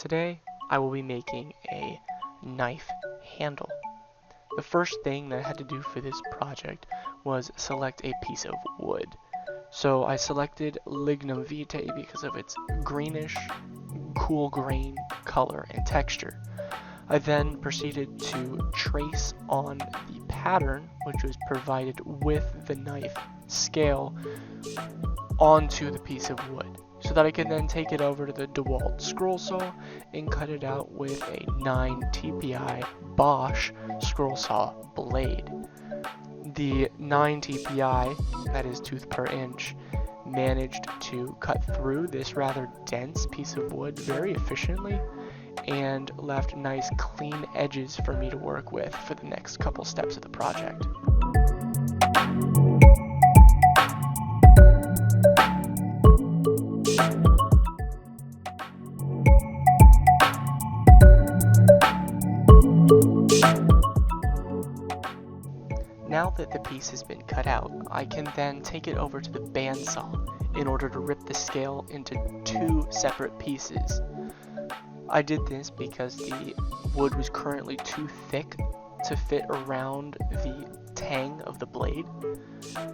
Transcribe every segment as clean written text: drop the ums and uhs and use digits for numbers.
Today, I will be making a knife handle. The first thing that I had to do for this project was select a piece of wood. So I selected Lignum Vitae because of its greenish, cool grain color and texture. I then proceeded to trace on the pattern, which was provided with the knife scale, onto the piece of wood, so that I could then take it over to the DeWalt scroll saw and cut it out with a 9 TPI Bosch scroll saw blade. The 9 TPI, that is tooth per inch, managed to cut through this rather dense piece of wood very efficiently and left nice clean edges for me to work with for the next couple steps of the project. Now that the piece has been cut out, I can then take it over to the bandsaw in order to rip the scale into 2 separate pieces. I did this because the wood was currently too thick to fit around the tang of the blade.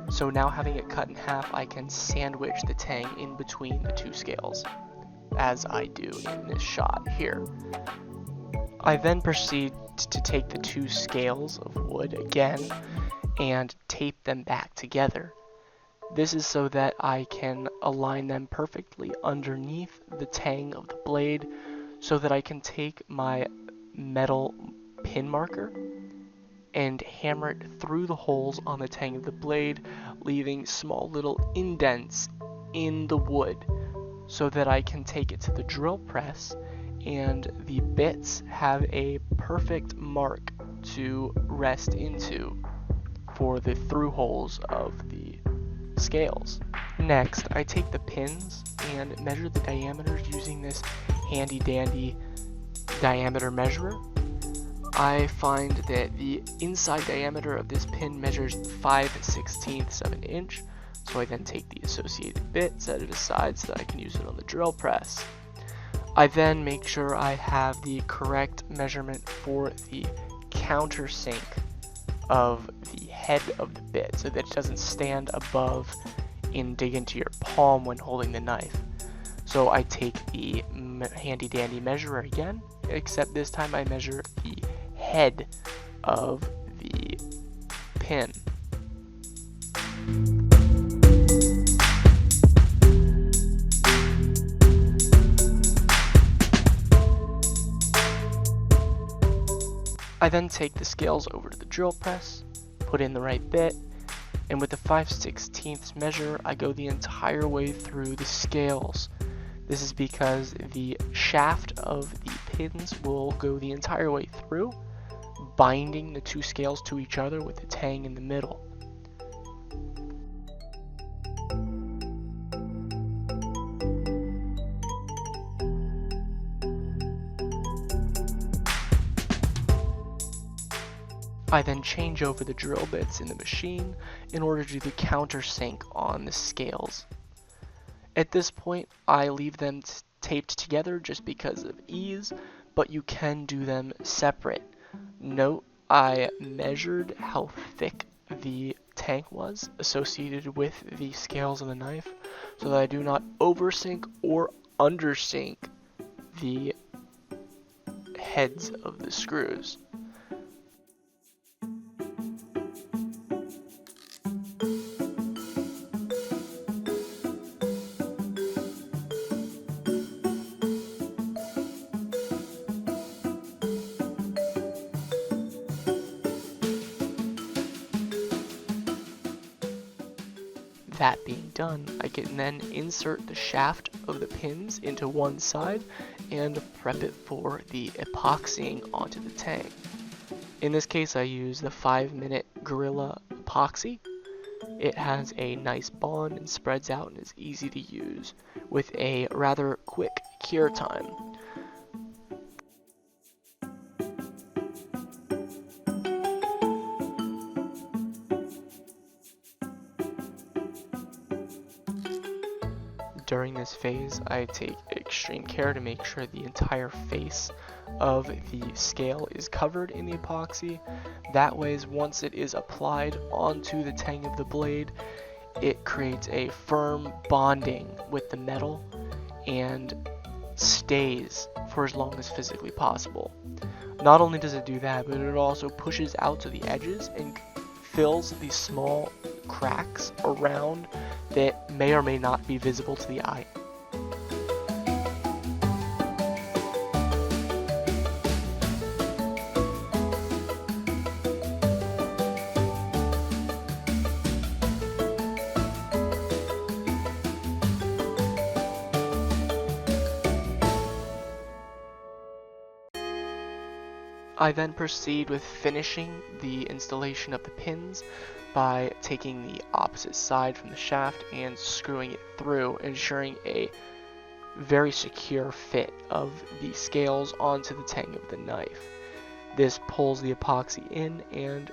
So now, having it cut in half, I can sandwich the tang in between the 2 scales, as I do in this shot here. I then proceed to take the 2 scales of wood again and tape them back together. This is so that I can align them perfectly underneath the tang of the blade, so that I can take my metal pin marker and hammer it through the holes on the tang of the blade, leaving small little indents in the wood, so that I can take it to the drill press and the bits have a perfect mark to rest into for the through holes of the scales. Next, I take the pins and measure the diameters using this handy dandy diameter measurer. I find that the inside diameter of this pin measures 5/16 of an inch, so I then take the associated bit, set it aside so that I can use it on the drill press. I then make sure I have the correct measurement for the countersink of the head of the bit, so that it doesn't stand above and dig into your palm when holding the knife. So I take the handy dandy measurer again, except this time I measure the head of the pin. I then take the scales over to the drill press, put in the right bit, and with the 5/16 measure, I go the entire way through the scales. This is because the shaft of the pins will go the entire way through, binding the 2 scales to each other with the tang in the middle. I then change over the drill bits in the machine in order to do the countersink on the scales. At this point, I leave them taped together just because of ease, but you can do them separate. Note, I measured how thick the tank was associated with the scales of the knife, so that I do not oversink or undersink the heads of the screws. That being done, I can then insert the shaft of the pins into one side and prep it for the epoxying onto the tang. In this case, I use the 5-minute Gorilla epoxy. It has a nice bond and spreads out and is easy to use with a rather quick cure time. During this phase, I take a extreme care to make sure the entire face of the scale is covered in the epoxy. That way, once it is applied onto the tang of the blade, it creates a firm bonding with the metal and stays for as long as physically possible. Not only does it do that, but it also pushes out to the edges and fills these small cracks around that may or may not be visible to the eye. I then proceed with finishing the installation of the pins by taking the opposite side from the shaft and screwing it through, ensuring a very secure fit of the scales onto the tang of the knife. This pulls the epoxy in and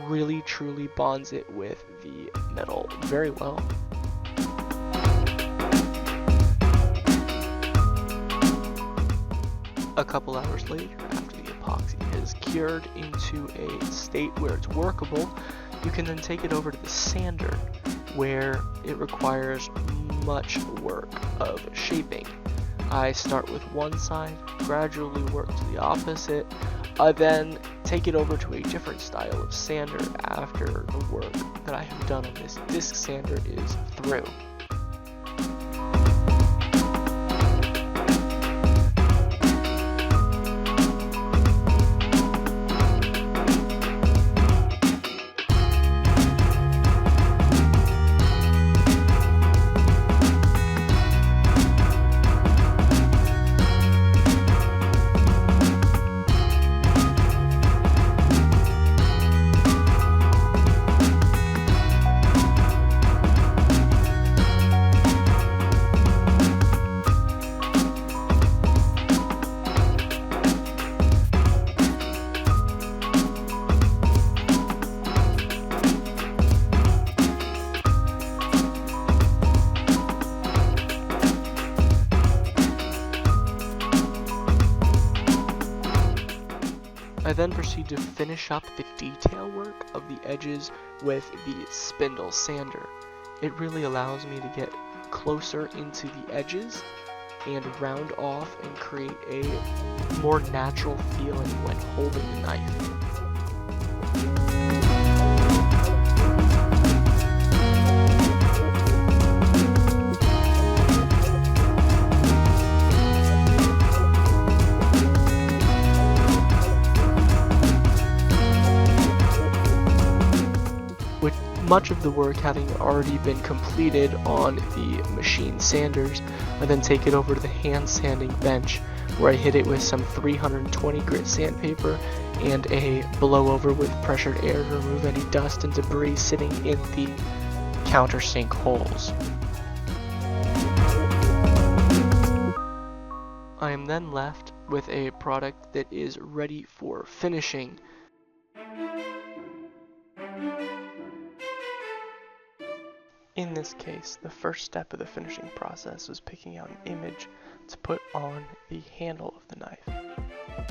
really truly bonds it with the metal very well. A couple hours later, after the epoxy is cured into a state where it's workable, you can then take it over to the sander, where it requires much work of shaping. I start with one side, gradually work to the opposite, then take it over to a different style of sander after the work that I have done on this disc sander is through. I then proceed to finish up the detail work of the edges with the spindle sander. It really allows me to get closer into the edges and round off and create a more natural feeling when holding the knife. With much of the work having already been completed on the machine sanders, I then take it over to the hand sanding bench, where I hit it with some 320 grit sandpaper and a blow over with pressured air to remove any dust and debris sitting in the countersink holes. I am then left with a product that is ready for finishing. In this case, the first step of the finishing process was picking out an image to put on the handle of the knife.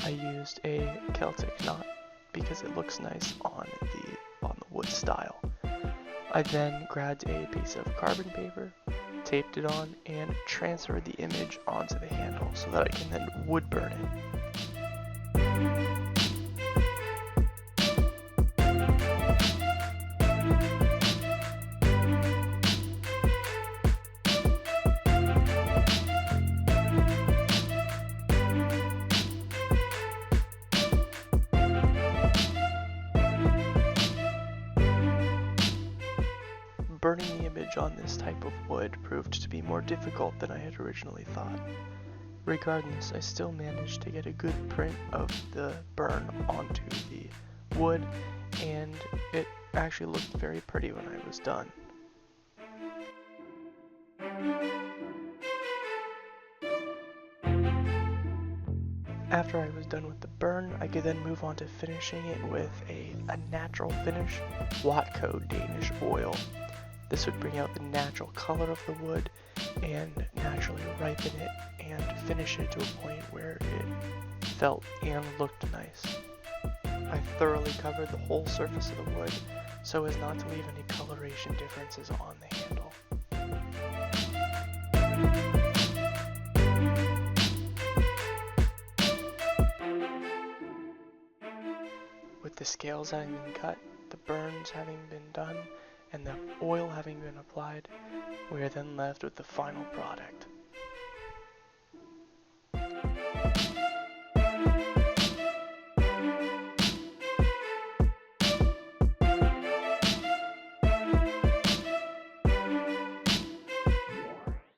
I used a Celtic knot because it looks nice on the wood style. I then grabbed a piece of carbon paper, taped it on, and transferred the image onto the handle so that I can then wood burn it. Burning the image on this type of wood proved to be more difficult than I had originally thought. Regardless, I still managed to get a good print of the burn onto the wood, and it actually looked very pretty when I was done. After I was done with the burn, I could then move on to finishing it with a natural finish Watco Danish oil. This would bring out the natural color of the wood and naturally ripen it and finish it to a point where it felt and looked nice. I thoroughly covered the whole surface of the wood so as not to leave any coloration differences on the handle. With the scales having been cut, the burns having been done, and the oil having been applied, we are then left with the final product.